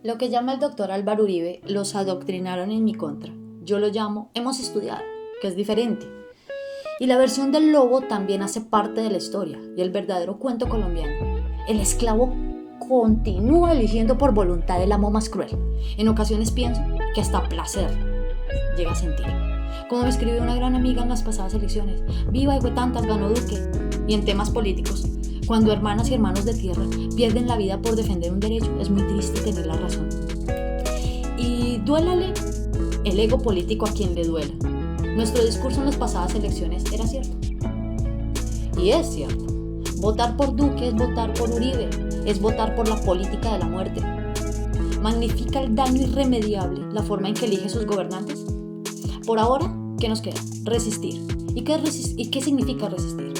Lo que llama el doctor Álvaro Uribe, los adoctrinaron en mi contra. Yo lo llamo, hemos estudiado, que es diferente. Y la versión del lobo también hace parte de la historia y el verdadero cuento colombiano. El esclavo continúa eligiendo por voluntad el amo más cruel. En ocasiones pienso que hasta placer llega a sentir. Como me escribió una gran amiga en las pasadas elecciones, viva tantas ganó Duque. Y en temas políticos, cuando hermanas y hermanos de tierra pierden la vida por defender un derecho, es muy triste tener la razón. Y duélale el ego político a quien le duela. Nuestro discurso en las pasadas elecciones era cierto. Y es cierto. Votar por Duque es votar por Uribe, es votar por la política de la muerte. ¿Magnifica el daño irremediable la forma en que elige sus gobernantes? Por ahora, ¿qué nos queda? Resistir. ¿Y qué significa resistir?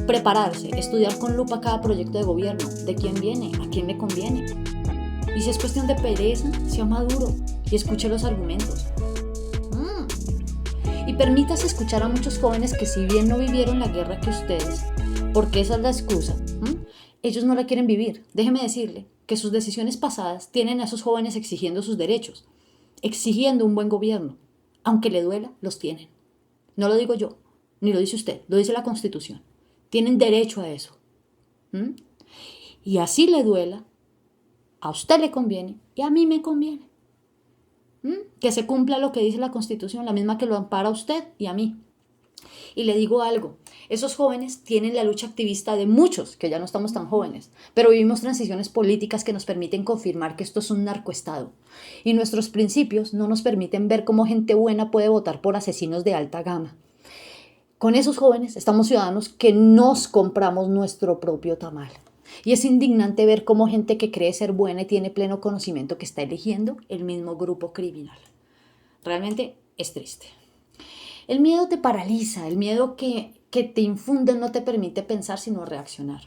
Prepararse, estudiar con lupa cada proyecto de gobierno, de quién viene, a quién le conviene. Y si es cuestión de pereza, sea maduro y escuche los argumentos. Y permítase escuchar a muchos jóvenes que si bien no vivieron la guerra que ustedes, porque esa es la excusa, ellos no la quieren vivir. Déjeme decirle que sus decisiones pasadas tienen a esos jóvenes exigiendo sus derechos, exigiendo un buen gobierno. Aunque le duela, los tienen. No lo digo yo, ni lo dice usted, lo dice la Constitución. Tienen derecho a eso. Y así le duela, a usted le conviene y a mí me conviene. Que se cumpla lo que dice la Constitución, la misma que lo ampara a usted y a mí. Y le digo algo, esos jóvenes tienen la lucha activista de muchos, que ya no estamos tan jóvenes, pero vivimos transiciones políticas que nos permiten confirmar que esto es un narcoestado. Y nuestros principios no nos permiten ver cómo gente buena puede votar por asesinos de alta gama. Con esos jóvenes estamos ciudadanos que nos compramos nuestro propio tamal. Y es indignante ver cómo gente que cree ser buena y tiene pleno conocimiento que está eligiendo el mismo grupo criminal. Realmente es triste. El miedo te paraliza, el miedo que te infunde no te permite pensar sino reaccionar.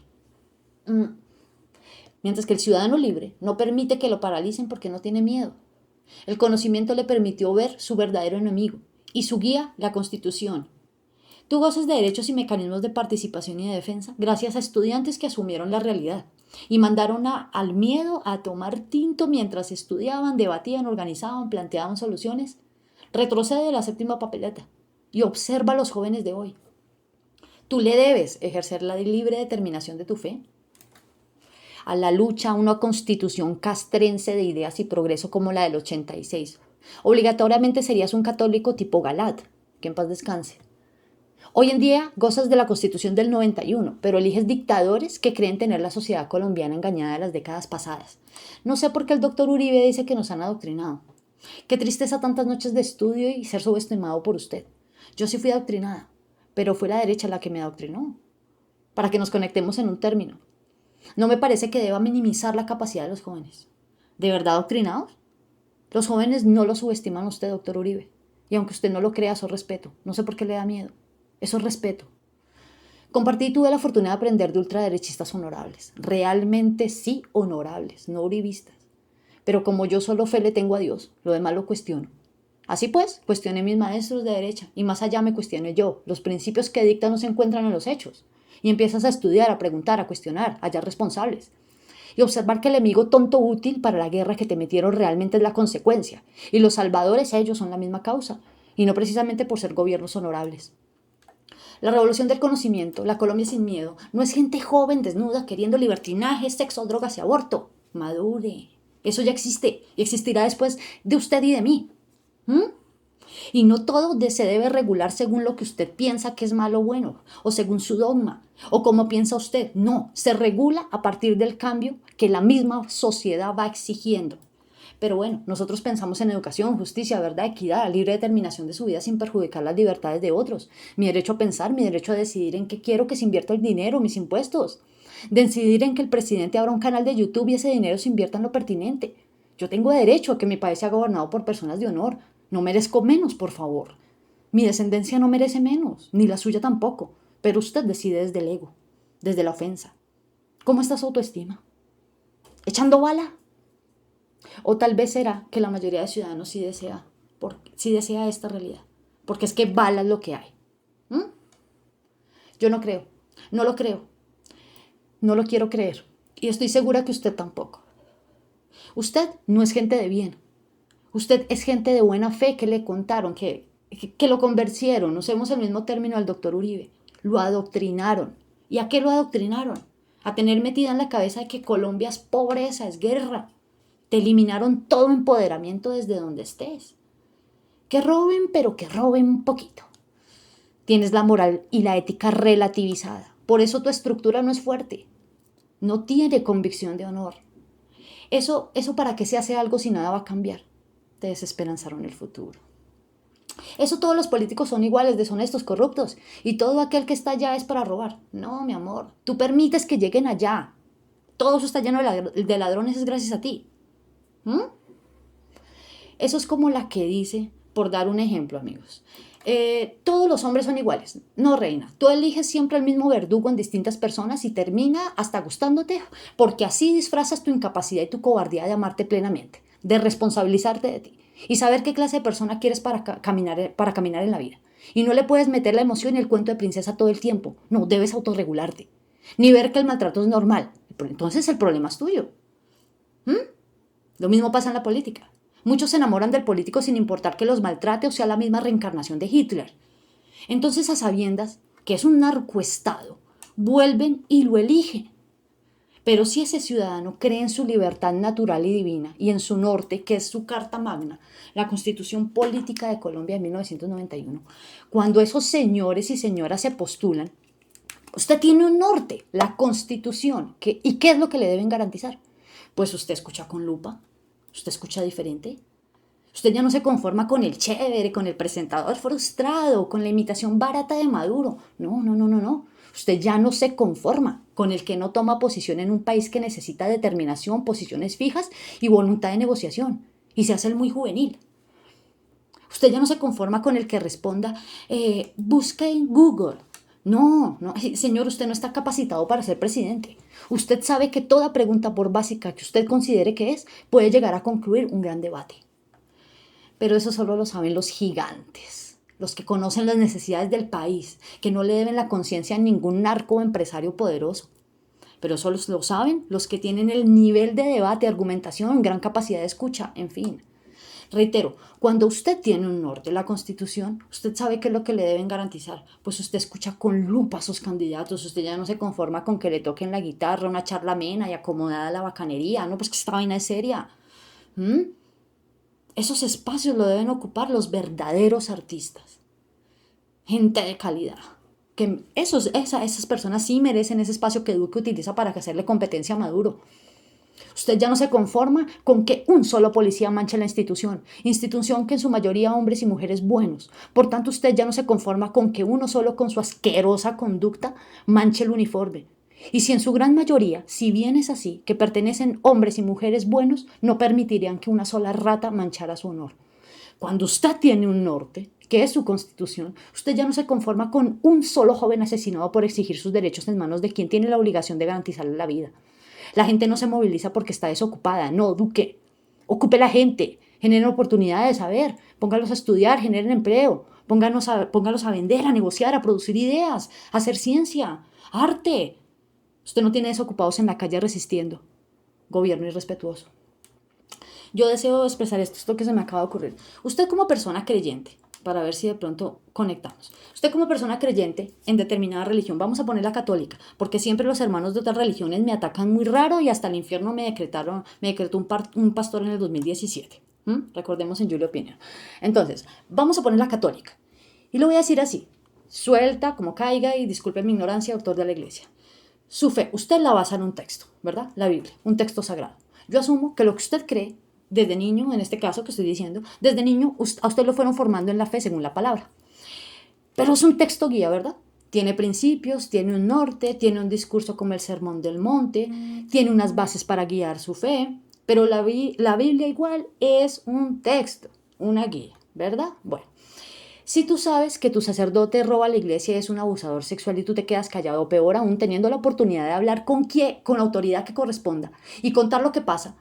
Mientras que el ciudadano libre no permite que lo paralicen porque no tiene miedo. El conocimiento le permitió ver su verdadero enemigo y su guía, la Constitución. Tú gozas de derechos y mecanismos de participación y de defensa gracias a estudiantes que asumieron la realidad y mandaron al miedo a tomar tinto mientras estudiaban, debatían, organizaban, planteaban soluciones. Retrocede de la séptima papeleta y observa a los jóvenes de hoy. Tú le debes ejercer la libre determinación de tu fe a la lucha a una constitución castrense de ideas y progreso como la del 86. Obligatoriamente serías un católico tipo Galat, que en paz descanse. Hoy en día gozas de la Constitución del 91, pero eliges dictadores que creen tener la sociedad colombiana engañada de las décadas pasadas. No sé por qué el doctor Uribe dice que nos han adoctrinado. Qué tristeza tantas noches de estudio y ser subestimado por usted. Yo sí fui adoctrinada, pero fue la derecha la que me adoctrinó. Para que nos conectemos en un término. No me parece que deba minimizar la capacidad de los jóvenes. ¿De verdad adoctrinados? Los jóvenes no lo subestiman a usted, doctor Uribe. Y aunque usted no lo crea, eso es respeto. No sé por qué le da miedo. Eso es respeto. Compartí y tuve la fortuna de aprender de ultraderechistas honorables. Realmente sí honorables, no uribistas. Pero como yo solo fe le tengo a Dios, lo demás lo cuestiono. Así pues, cuestioné mis maestros de derecha y más allá me cuestioné yo. Los principios que dictan no se encuentran en los hechos. Y empiezas a estudiar, a preguntar, a cuestionar, a hallar responsables. Y observar que el enemigo tonto útil para la guerra que te metieron realmente es la consecuencia. Y los salvadores ellos son la misma causa. Y no precisamente por ser gobiernos honorables. La revolución del conocimiento, la Colombia sin miedo, no es gente joven, desnuda, queriendo libertinaje, sexo, drogas y aborto. Madure. Eso ya existe y existirá después de usted y de mí. Y no todo se debe regular según lo que usted piensa que es malo o bueno, o según su dogma, o como piensa usted. No, se regula a partir del cambio que la misma sociedad va exigiendo. Pero bueno, nosotros pensamos en educación, justicia, verdad, equidad, libre determinación de su vida sin perjudicar las libertades de otros. Mi derecho a pensar, mi derecho a decidir en qué quiero que se invierta el dinero, mis impuestos. Decidir en que el presidente abra un canal de YouTube y ese dinero se invierta en lo pertinente. Yo tengo derecho a que mi país sea gobernado por personas de honor. No merezco menos, por favor. Mi descendencia no merece menos, ni la suya tampoco. Pero usted decide desde el ego, desde la ofensa. ¿Cómo está su autoestima? ¿Echando bala? O tal vez será que la mayoría de ciudadanos sí desea esta realidad. Porque es que bala es lo que hay. Yo no creo. No lo creo. No lo quiero creer. Y estoy segura que usted tampoco. Usted no es gente de bien. Usted es gente de buena fe que le contaron, que lo convencieron. Usemos el mismo término al doctor Uribe. Lo adoctrinaron. ¿Y a qué lo adoctrinaron? A tener metida en la cabeza de que Colombia es pobreza, es guerra. Te eliminaron todo empoderamiento desde donde estés. Que roben, pero que roben un poquito. Tienes la moral y la ética relativizada. Por eso tu estructura no es fuerte. No tiene convicción de honor. Eso para qué se hace algo si nada va a cambiar. Te desesperanzaron el futuro. Eso todos los políticos son iguales, deshonestos, corruptos. Y todo aquel que está allá es para robar. No, mi amor. Tú permites que lleguen allá. Todo eso está lleno de ladrones, es gracias a ti. Eso es como la que dice, por dar un ejemplo, amigos. Todos los hombres son iguales. No, reina. Tú eliges siempre el mismo verdugo en distintas personas y termina hasta gustándote porque así disfrazas tu incapacidad y tu cobardía de amarte plenamente, de responsabilizarte de ti y saber qué clase de persona quieres para caminar en la vida. Y no le puedes meter la emoción y el cuento de princesa todo el tiempo. No, debes autorregularte. Ni ver que el maltrato es normal. Entonces el problema es tuyo. Lo mismo pasa en la política. Muchos se enamoran del político sin importar que los maltrate o sea la misma reencarnación de Hitler. Entonces, a sabiendas que es un narcoestado, vuelven y lo eligen. Pero si ese ciudadano cree en su libertad natural y divina y en su norte, que es su Carta Magna, la Constitución Política de Colombia de 1991, cuando esos señores y señoras se postulan, usted tiene un norte, la Constitución. ¿Y qué es lo que le deben garantizar? Pues usted escucha con lupa. ¿Usted escucha diferente? Usted ya no se conforma con el chévere, con el presentador frustrado, con la imitación barata de Maduro. No. Usted ya no se conforma con el que no toma posición en un país que necesita determinación, posiciones fijas y voluntad de negociación. Y se hace el muy juvenil. Usted ya no se conforma con el que responda, busca en Google. No, señor, usted no está capacitado para ser presidente. Usted sabe que toda pregunta, por básica que usted considere que es, puede llegar a concluir un gran debate. Pero eso solo lo saben los gigantes, los que conocen las necesidades del país, que no le deben la conciencia a ningún narco o empresario poderoso. Pero eso lo saben los que tienen el nivel de debate, argumentación, gran capacidad de escucha, en fin. Reitero, cuando usted tiene un norte, la Constitución, usted sabe qué es lo que le deben garantizar. Pues usted escucha con lupa a sus candidatos, usted ya no se conforma con que le toquen la guitarra, una charla amena y acomodada la bacanería. No, pues que esta vaina es seria. Esos espacios lo deben ocupar los verdaderos artistas. Gente de calidad. Que esas personas sí merecen ese espacio que Duque utiliza para hacerle competencia a Maduro. Usted ya no se conforma con que un solo policía manche la institución que en su mayoría hombres y mujeres buenos. Por tanto, usted ya no se conforma con que uno solo con su asquerosa conducta manche el uniforme. Y si en su gran mayoría, si bien es así, que pertenecen hombres y mujeres buenos, no permitirían que una sola rata manchara su honor. Cuando usted tiene un norte, que es su constitución, usted ya no se conforma con un solo joven asesinado por exigir sus derechos en manos de quien tiene la obligación de garantizarle la vida. La gente no se moviliza porque está desocupada. No, Duque. Ocupe la gente. Generen oportunidades. A ver, póngalos a estudiar, generen empleo. Póngalos a vender, a negociar, a producir ideas, a hacer ciencia, arte. Usted no tiene desocupados en la calle resistiendo. Gobierno irrespetuoso. Yo deseo expresar esto que se me acaba de ocurrir. Usted como persona creyente, para ver si de pronto conectamos. Usted como persona creyente en determinada religión, vamos a poner la católica, porque siempre los hermanos de otras religiones me atacan muy raro y hasta el infierno me decretó un pastor en el 2017. Recordemos en Julio Piña. Entonces, vamos a poner la católica. Y lo voy a decir así, suelta, como caiga, y disculpe mi ignorancia, autor de la iglesia. Su fe, usted la basa en un texto, ¿verdad? La Biblia, un texto sagrado. Yo asumo que lo que usted cree desde niño, en este caso que estoy diciendo, desde niño a usted lo fueron formando en la fe según la palabra. Pero es un texto guía, ¿verdad? Tiene principios, tiene un norte, tiene un discurso como el Sermón del Monte, tiene unas bases para guiar su fe, pero la Biblia igual es un texto, una guía, ¿verdad? Bueno, si tú sabes que tu sacerdote roba a la iglesia y es un abusador sexual y tú te quedas callado, o peor aún, teniendo la oportunidad de hablar con la autoridad que corresponda y contar lo que pasa,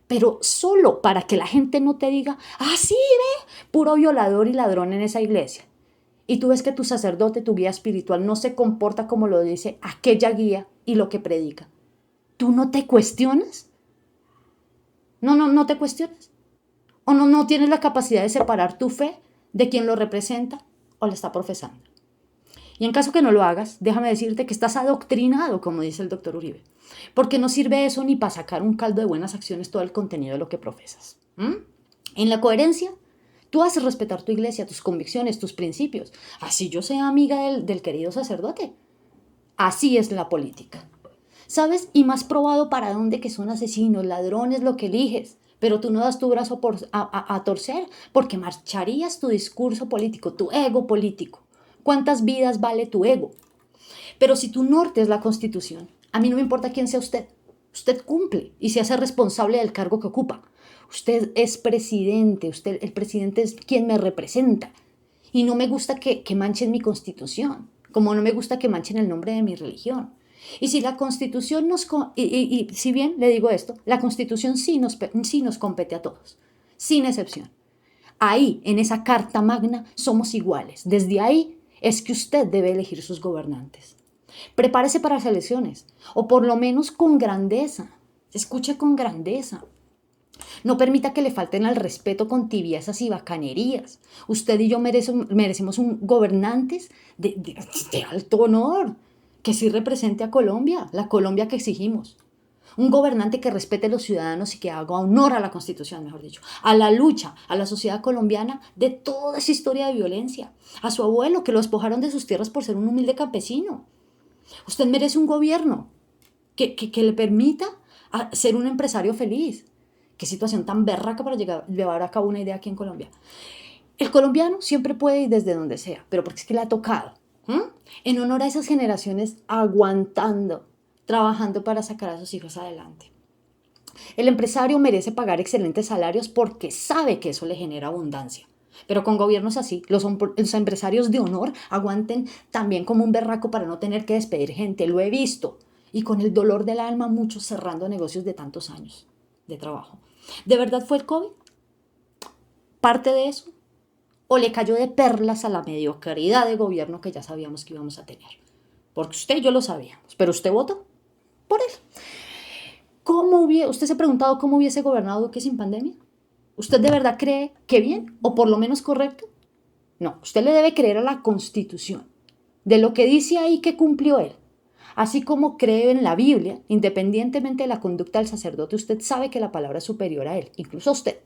pero solo para que la gente no te diga, sí, ve, puro violador y ladrón en esa iglesia. Y tú ves que tu sacerdote, tu guía espiritual, no se comporta como lo dice aquella guía y lo que predica. ¿Tú no te cuestionas? No te cuestionas. O no tienes la capacidad de separar tu fe de quien lo representa o la está profesando. Y en caso que no lo hagas, déjame decirte que estás adoctrinado, como dice el doctor Uribe, porque no sirve eso ni para sacar un caldo de buenas acciones todo el contenido de lo que profesas. En la coherencia, tú haces respetar tu iglesia, tus convicciones, tus principios. Así yo sea amiga del querido sacerdote. Así es la política. ¿Sabes? Y más probado para dónde que son asesinos, ladrones, lo que eliges. Pero tú no das tu brazo a torcer porque marcharías tu discurso político, tu ego político. ¿Cuántas vidas vale tu ego? Pero si tu norte es la Constitución, a mí no me importa quién sea usted. Usted cumple y se hace responsable del cargo que ocupa. Usted es presidente, el presidente es quien me representa. Y no me gusta que manchen mi Constitución, como no me gusta que manchen el nombre de mi religión. Y si la Constitución y si bien le digo esto, la Constitución sí nos compete a todos, sin excepción. Ahí, en esa Carta Magna, somos iguales. Desde ahí es que usted debe elegir sus gobernantes. Prepárese para las elecciones, o por lo menos con grandeza. Escuche con grandeza. No permita que le falten al respeto con tibiezas y bacanerías. Usted y yo merecemos gobernantes de alto honor, que sí represente a Colombia, la Colombia que exigimos. Un gobernante que respete a los ciudadanos y que haga honor a la Constitución, mejor dicho, a la lucha, a la sociedad colombiana de toda esa historia de violencia, a su abuelo que lo despojaron de sus tierras por ser un humilde campesino. Usted merece un gobierno que le permita ser un empresario feliz. Qué situación tan berraca para llevar a cabo una idea aquí en Colombia. El colombiano siempre puede ir desde donde sea, pero porque es que le ha tocado. En honor a esas generaciones aguantando, trabajando para sacar a sus hijos adelante. El empresario merece pagar excelentes salarios porque sabe que eso le genera abundancia. Pero con gobiernos así, los empresarios de honor aguanten también como un berraco para no tener que despedir gente. Lo he visto. Y con el dolor del alma, muchos cerrando negocios de tantos años de trabajo. ¿De verdad fue el COVID? ¿Parte de eso? ¿O le cayó de perlas a la mediocridad de gobierno que ya sabíamos que íbamos a tener? Porque usted y yo lo sabíamos, pero usted votó por él. ¿Usted se ha preguntado cómo hubiese gobernado Duque sin pandemia? ¿Usted de verdad cree que bien o por lo menos correcto? No, usted le debe creer a la Constitución, de lo que dice ahí que cumplió él. Así como cree en la Biblia, independientemente de la conducta del sacerdote, usted sabe que la palabra es superior a él, incluso a usted.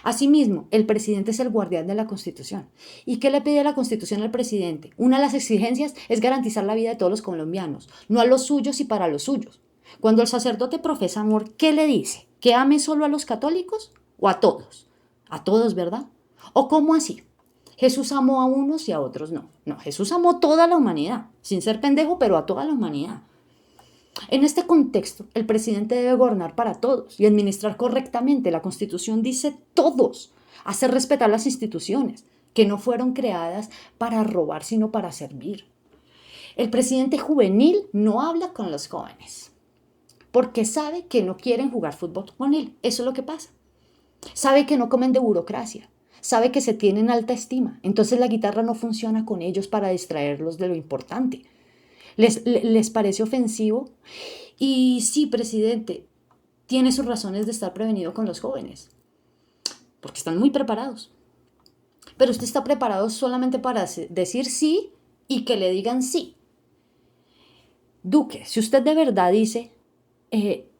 Asimismo, el presidente es el guardián de la Constitución. ¿Y qué le pide la Constitución al presidente? Una de las exigencias es garantizar la vida de todos los colombianos, no a los suyos y para los suyos. Cuando el sacerdote profesa amor, ¿qué le dice? ¿Que ame solo a los católicos o a todos? A todos, ¿verdad? ¿O cómo así? Jesús amó a unos y a otros no. No, Jesús amó a toda la humanidad, sin ser pendejo, pero a toda la humanidad. En este contexto, el presidente debe gobernar para todos y administrar correctamente. La Constitución dice todos, hacer respetar las instituciones, que no fueron creadas para robar, sino para servir. El presidente juvenil no habla con los jóvenes, porque sabe que no quieren jugar fútbol con él. Eso es lo que pasa. Sabe que no comen de burocracia. Sabe que se tienen alta estima. Entonces la guitarra no funciona con ellos para distraerlos de lo importante. ¿Les parece ofensivo? Y sí, presidente, tiene sus razones de estar prevenido con los jóvenes, porque están muy preparados. Pero usted está preparado solamente para decir sí y que le digan sí. Duque, si usted de verdad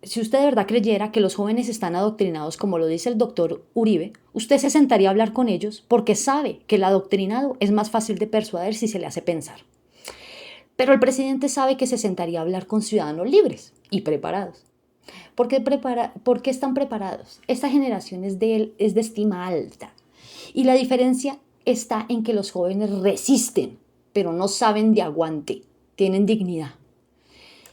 si usted de verdad creyera que los jóvenes están adoctrinados, como lo dice el doctor Uribe, usted se sentaría a hablar con ellos porque sabe que el adoctrinado es más fácil de persuadir si se le hace pensar. Pero el presidente sabe que se sentaría a hablar con ciudadanos libres y preparados. ¿Por qué están preparados? Esta generación es de estima alta. Y la diferencia está en que los jóvenes resisten, pero no saben de aguante, tienen dignidad.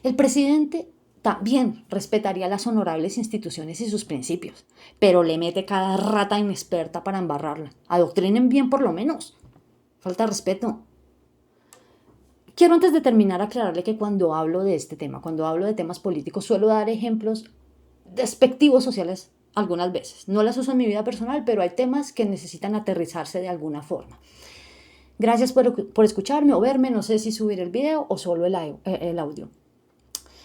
El presidente también respetaría las honorables instituciones y sus principios, pero le mete cada rata inexperta para embarrarla. Adoctrinen bien por lo menos. Falta respeto. Quiero antes de terminar aclararle que cuando hablo de este tema, cuando hablo de temas políticos, suelo dar ejemplos despectivos sociales algunas veces. No las uso en mi vida personal, pero hay temas que necesitan aterrizarse de alguna forma. Gracias por escucharme o verme. No sé si subir el video o solo el audio.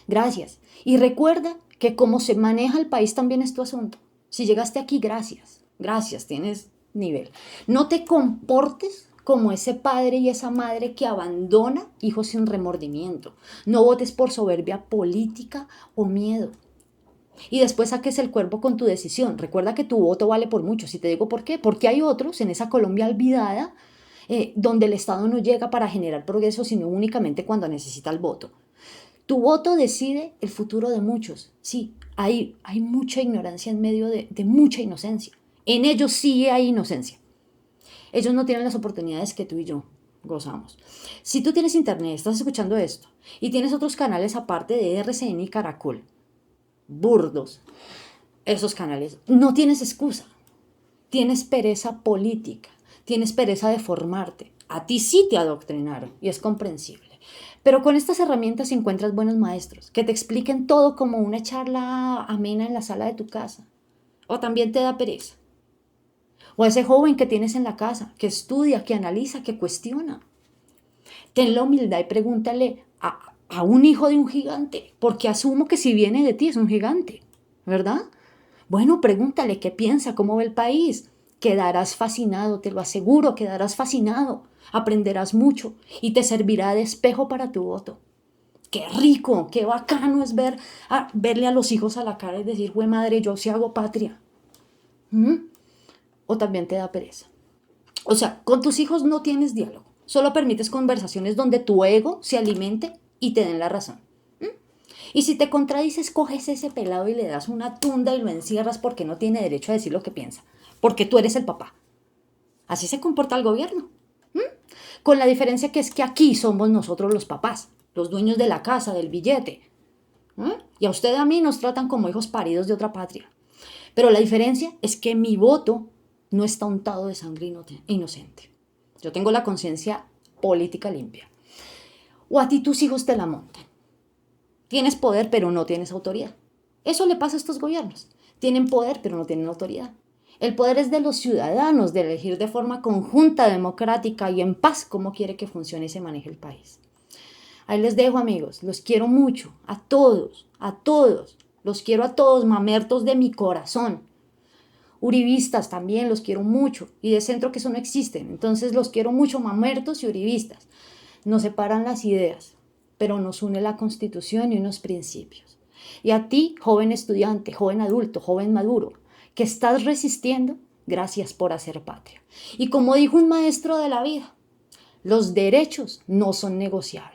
Gracias. Y recuerda que como se maneja el país también es tu asunto. Si llegaste aquí, gracias. Gracias, tienes nivel. No te comportes como ese padre y esa madre que abandona hijos sin remordimiento. No votes por soberbia política o miedo. Y después saques el cuerpo con tu decisión. Recuerda que tu voto vale por mucho. Si te digo por qué, porque hay otros en esa Colombia olvidada donde el Estado no llega para generar progreso, sino únicamente cuando necesita el voto. Tu voto decide el futuro de muchos. Sí, hay mucha ignorancia en medio de mucha inocencia. En ellos sí hay inocencia. Ellos no tienen las oportunidades que tú y yo gozamos. Si tú tienes internet, estás escuchando esto, y tienes otros canales aparte de RCN y Caracol, burdos, esos canales, no tienes excusa. Tienes pereza política, tienes pereza de formarte. A ti sí te adoctrinaron y es comprensible. Pero con estas herramientas encuentras buenos maestros que te expliquen todo como una charla amena en la sala de tu casa. O también te da pereza. O a ese joven que tienes en la casa, que estudia, que analiza, que cuestiona. Ten la humildad y pregúntale a un hijo de un gigante, porque asumo que si viene de ti es un gigante, ¿verdad? Bueno, pregúntale qué piensa, cómo ve el país. Quedarás fascinado, te lo aseguro, quedarás fascinado. Aprenderás mucho y te servirá de espejo para tu voto. Qué rico, qué bacano es verle a los hijos a la cara y decir, güey madre, yo sí hago patria. O también te da pereza. O sea, con tus hijos no tienes diálogo. Solo permites conversaciones donde tu ego se alimente y te den la razón. Y si te contradices, coges ese pelado y le das una tunda y lo encierras porque no tiene derecho a decir lo que piensa. Porque tú eres el papá. Así se comporta el gobierno. Con la diferencia que es que aquí somos nosotros los papás, los dueños de la casa, del billete. Y a usted y a mí nos tratan como hijos paridos de otra patria. Pero la diferencia es que mi voto no está untado de sangre inocente. Yo tengo la conciencia política limpia. O a ti tus hijos te la montan. Tienes poder, pero no tienes autoridad. Eso le pasa a estos gobiernos. Tienen poder, pero no tienen autoridad. El poder es de los ciudadanos, de elegir de forma conjunta, democrática y en paz cómo quiere que funcione y se maneje el país. Ahí les dejo, amigos. Los quiero mucho. A todos, a todos. Los quiero a todos, mamertos de mi corazón. Uribistas también los quiero mucho. Y de centro que eso no existen. Entonces los quiero mucho, mamertos y uribistas. Nos separan las ideas, pero nos une la Constitución y unos principios. Y a ti, joven estudiante, joven adulto, joven maduro, que estás resistiendo, gracias por hacer patria. Y como dijo un maestro de la vida, los derechos no son negociables.